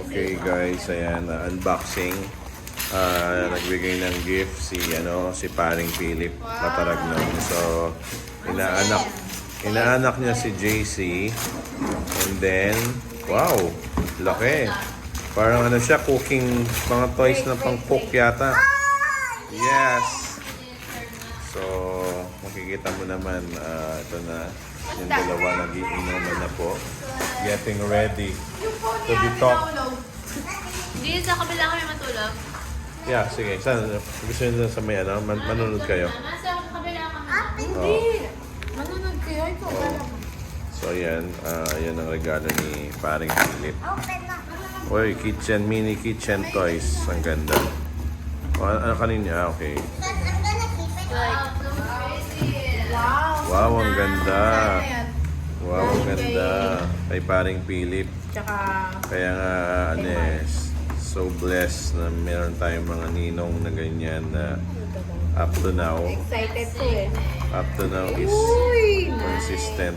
Okay guys, ayan, unboxing. Nagbigay ng gift si paring Philip Mataragnon. So, inaanak niya si JC. And then, wow, laki. Parang ano siya, cooking, mga toys na pang cook yata. Yes. So, makikita mo naman, ito na, yung dalawa nag-iinuman na po. Getting ready to be talked. Hindi, sa kabila kami matulog. Yeah, sige. Saan? Gusto nyo sa may ano? Manunod kayo? Nasa kabila kami. Oh. Manunod kayo, ikaw ba lang? So, yan. Yan ang regalo ni paring Philip. Uy, kitchen, mini kitchen toys. Ang ganda. Ano kanina? Okay. Wow, ang ganda. Wow, ang ganda. Kay paring Philip. Tsaka, Kaya nga, so blessed na meron tayong mga ninong na ganyan na up to now excited ko eh. is Uy! consistent.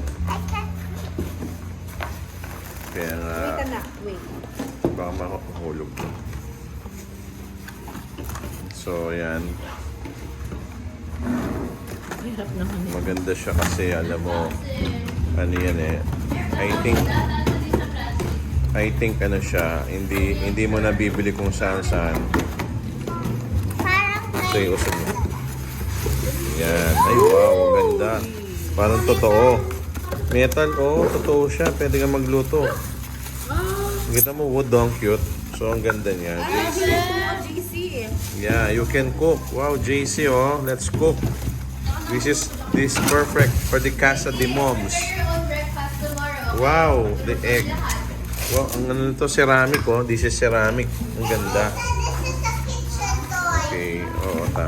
Kaya nga, Wait na, wait. baka makahulog. So, yan. Hirap naman eh. Maganda siya kasi, alam mo, ano yan eh. I think ano siya, hindi mo nabibili kung saan-saan. Ito yung usap mo. Yan. Ay, wow, ang ganda. Parang totoo. Metal, totoo siya. Pwede ka magluto. Kita mo, wood, ang cute. So, ang ganda niya. JC. GC eh. Yeah, you can cook. Wow, JC, let's cook. This is perfect for the Casa de Moms. Wow, the egg. Wow, ang ano nito, ceramic, This is ceramic. Ang ganda. Okay, tama.